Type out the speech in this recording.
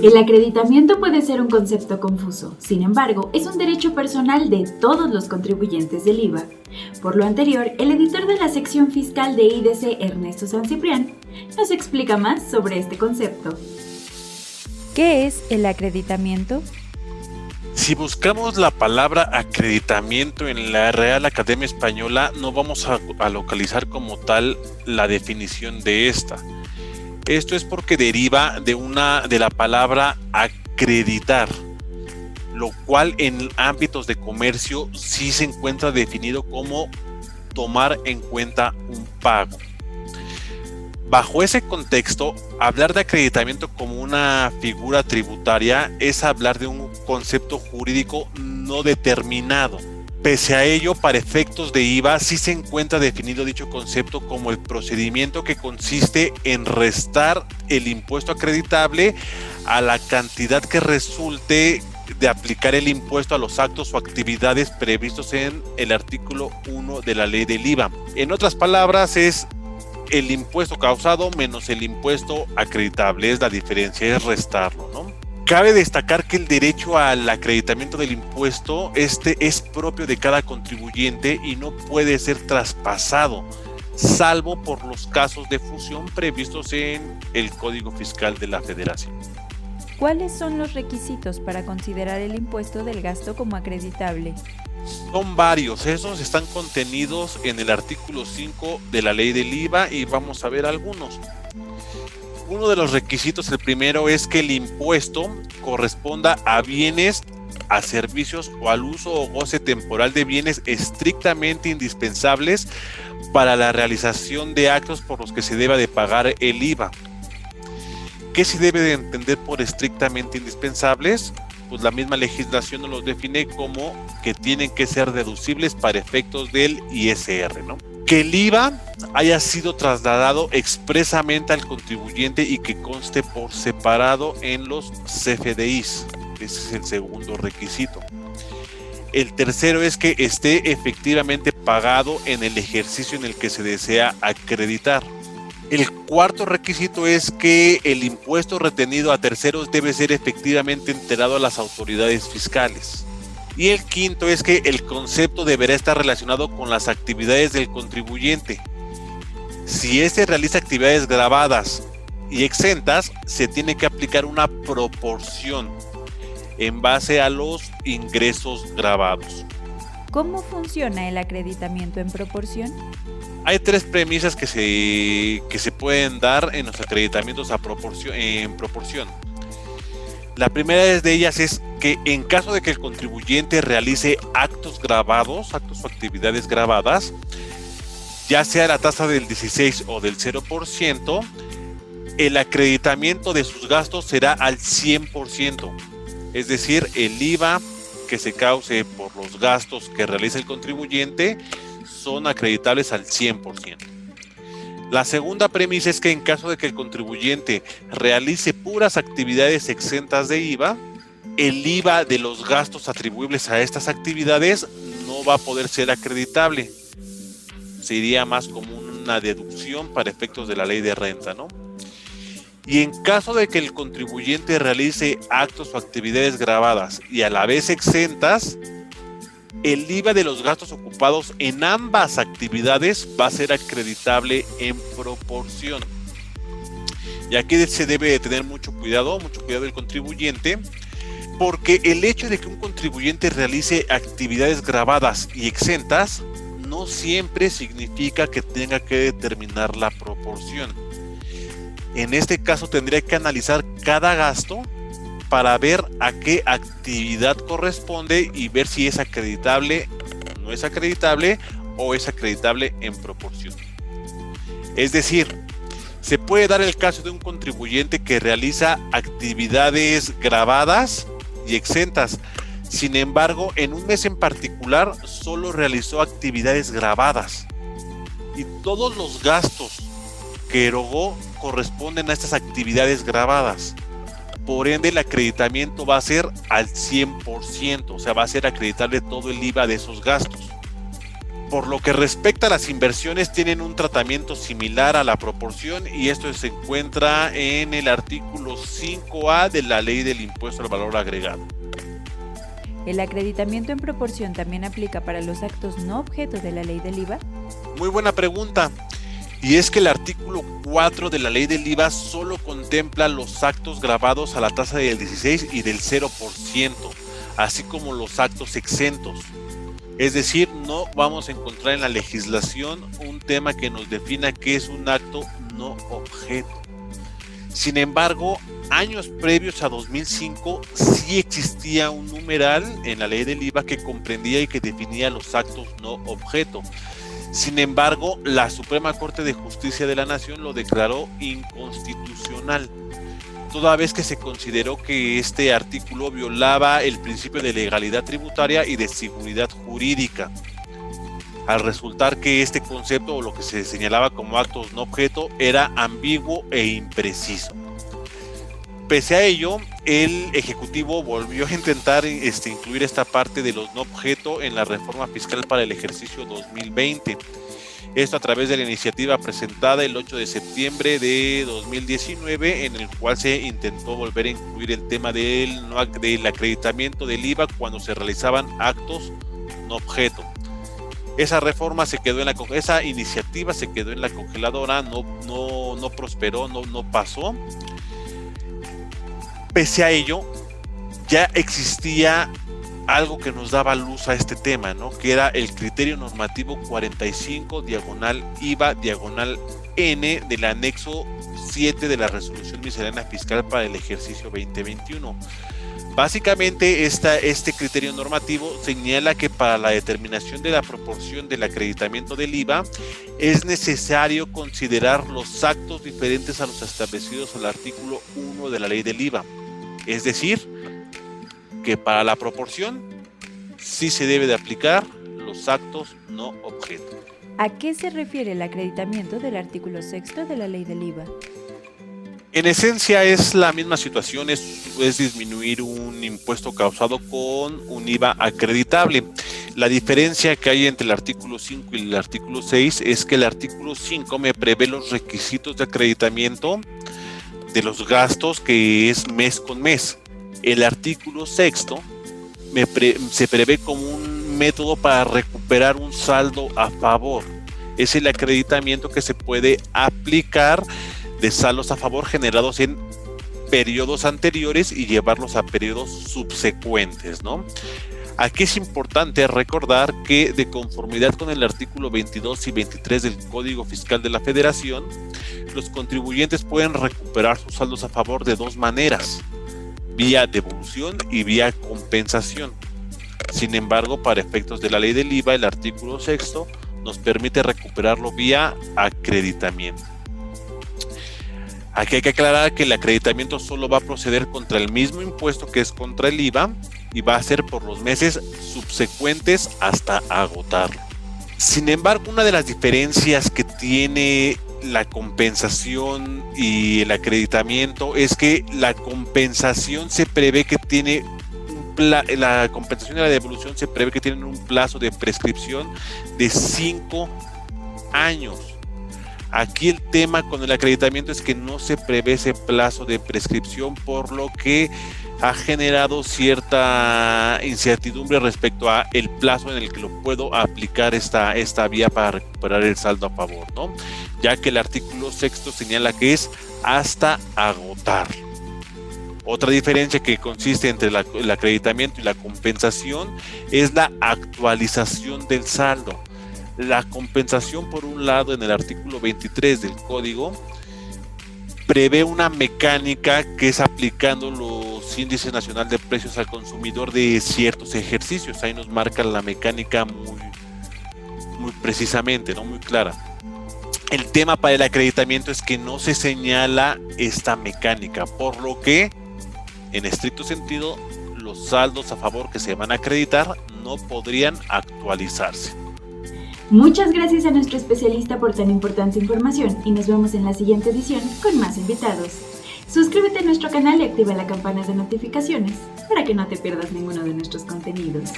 El acreditamiento puede ser un concepto confuso, sin embargo, es un derecho personal de todos los contribuyentes del IVA. Por lo anterior, el editor de la sección fiscal de IDC, Ernesto San Ciprián, nos explica más sobre este concepto. ¿Qué es el acreditamiento? Si buscamos la palabra acreditamiento en la Real Academia Española, no vamos a localizar como tal la definición de esta. Esto es porque deriva de la palabra acreditar, lo cual en ámbitos de comercio sí se encuentra definido como tomar en cuenta un pago. Bajo ese contexto, hablar de acreditamiento como una figura tributaria es hablar de un concepto jurídico no determinado. Pese a ello, para efectos de IVA, sí se encuentra definido dicho concepto como el procedimiento que consiste en restar el impuesto acreditable a la cantidad que resulte de aplicar el impuesto a los actos o actividades previstos en el artículo 1 de la ley del IVA. En otras palabras, es el impuesto causado menos el impuesto acreditable, es la diferencia, es restarlo, ¿no? Cabe destacar que el derecho al acreditamiento del impuesto es propio de cada contribuyente y no puede ser traspasado, salvo por los casos de fusión previstos en el Código Fiscal de la Federación. ¿Cuáles son los requisitos para considerar el impuesto del gasto como acreditable? Son varios, esos están contenidos en el artículo 5 de la ley del IVA y vamos a ver algunos. Uno de los requisitos, el primero, es que el impuesto corresponda a bienes, a servicios o al uso o goce temporal de bienes estrictamente indispensables para la realización de actos por los que se deba de pagar el IVA. ¿Qué se debe de entender por estrictamente indispensables? Pues la misma legislación nos los define como que tienen que ser deducibles para efectos del ISR, ¿no? Que el IVA haya sido trasladado expresamente al contribuyente y que conste por separado en los CFDIs. Ese es el segundo requisito. El tercero es que esté efectivamente pagado en el ejercicio en el que se desea acreditar. El cuarto requisito es que el impuesto retenido a terceros debe ser efectivamente enterado a las autoridades fiscales. Y el quinto es que el concepto deberá estar relacionado con las actividades del contribuyente. Si éste realiza actividades gravadas y exentas, se tiene que aplicar una proporción en base a los ingresos gravados. ¿Cómo funciona el acreditamiento en proporción? Hay tres premisas que se pueden dar en los acreditamientos en proporción. La primera de ellas es que en caso de que el contribuyente realice actos gravados, actos o actividades gravadas, ya sea la tasa del 16 o del 0%, el acreditamiento de sus gastos será al 100%. Es decir, el IVA que se cause por los gastos que realiza el contribuyente son acreditables al 100%. La segunda premisa es que en caso de que el contribuyente realice puras actividades exentas de IVA, el IVA de los gastos atribuibles a estas actividades no va a poder ser acreditable. Sería más como una deducción para efectos de la ley de renta, ¿no? Y en caso de que el contribuyente realice actos o actividades gravadas y a la vez exentas, el IVA de los gastos ocupados en ambas actividades va a ser acreditable en proporción. Y aquí se debe de tener mucho cuidado el contribuyente, porque el hecho de que un contribuyente realice actividades gravadas y exentas no siempre significa que tenga que determinar la proporción. En este caso tendría que analizar cada gasto para ver a qué actividad corresponde y ver si es acreditable, no es acreditable o es acreditable en proporción. Es decir, se puede dar el caso de un contribuyente que realiza actividades gravadas y exentas. Sin embargo, en un mes en particular solo realizó actividades gravadas y todos los gastos que erogó corresponden a estas actividades gravadas. Por ende, el acreditamiento va a ser al 100%, o sea, va a ser acreditable todo el IVA de esos gastos. Por lo que respecta a las inversiones, tienen un tratamiento similar a la proporción, y esto se encuentra en el artículo 5A de la Ley del Impuesto al Valor Agregado. ¿El acreditamiento en proporción también aplica para los actos no objeto de la ley del IVA? Muy buena pregunta. Y es que el artículo 4 de la Ley del IVA solo contempla los actos gravados a la tasa del 16 y del 0%, así como los actos exentos. Es decir, no vamos a encontrar en la legislación un tema que nos defina qué es un acto no objeto. Sin embargo, años previos a 2005 sí existía un numeral en la Ley del IVA que comprendía y que definía los actos no objeto. Sin embargo, la Suprema Corte de Justicia de la Nación lo declaró inconstitucional, toda vez que se consideró que este artículo violaba el principio de legalidad tributaria y de seguridad jurídica, al resultar que este concepto, o lo que se señalaba como actos no objeto, era ambiguo e impreciso. Pese a ello, el Ejecutivo volvió a intentar incluir esta parte de los no objeto en la reforma fiscal para el ejercicio 2020. Esto a través de la iniciativa presentada el 8 de septiembre de 2019, en el cual se intentó volver a incluir el tema del acreditamiento del IVA cuando se realizaban actos no objeto. Esa reforma se quedó esa iniciativa se quedó en la congeladora, no prosperó, no pasó. Pese a ello, ya existía algo que nos daba luz a este tema, ¿no? Que era el criterio normativo 45/IVA/N del anexo 7 de la resolución miscelánea fiscal para el ejercicio 2021. Básicamente, este criterio normativo señala que para la determinación de la proporción del acreditamiento del IVA es necesario considerar los actos diferentes a los establecidos en el artículo 1 de la Ley del IVA. Es decir, que para la proporción sí se debe de aplicar los actos no objeto. ¿A qué se refiere el acreditamiento del artículo 6 de la ley del IVA? En esencia es la misma situación, es disminuir un impuesto causado con un IVA acreditable. La diferencia que hay entre el artículo 5 y el artículo 6 es que el artículo 5 me prevé los requisitos de acreditamiento de los gastos, que es mes con mes. El artículo 6 se prevé como un método para recuperar un saldo a favor. Es el acreditamiento que se puede aplicar de saldos a favor generados en periodos anteriores y llevarlos a periodos subsecuentes, ¿no? Aquí es importante recordar que, de conformidad con el artículo 22 y 23 del Código Fiscal de la Federación, los contribuyentes pueden recuperar sus saldos a favor de dos maneras: vía devolución y vía compensación. Sin embargo, para efectos de la ley del IVA, el artículo 6 nos permite recuperarlo vía acreditamiento. Aquí hay que aclarar que el acreditamiento solo va a proceder contra el mismo impuesto que es contra el IVA, y va a ser por los meses subsecuentes hasta agotarlo. Sin embargo, una de las diferencias que tiene la compensación y el acreditamiento es que la compensación se prevé que tiene la compensación y la devolución se prevé que tienen un plazo de prescripción de 5 años. Aquí el tema con el acreditamiento es que no se prevé ese plazo de prescripción, por lo que ha generado cierta incertidumbre respecto a el plazo en el que lo puedo aplicar esta vía para recuperar el saldo a favor, ¿no? Ya que el artículo 6 señala que es hasta agotar. Otra diferencia que consiste entre el acreditamiento y la compensación es la actualización del saldo. La compensación, por un lado, en el artículo 23 del código, prevé una mecánica que es aplicando los índices nacional de precios al consumidor de ciertos ejercicios. Ahí nos marca la mecánica muy precisamente, ¿no? Muy clara. El tema para el acreditamiento es que no se señala esta mecánica, por lo que, en estricto sentido, los saldos a favor que se van a acreditar no podrían actualizarse. Muchas gracias a nuestro especialista por tan importante información, y nos vemos en la siguiente edición con más invitados. Suscríbete a nuestro canal y activa la campana de notificaciones para que no te pierdas ninguno de nuestros contenidos.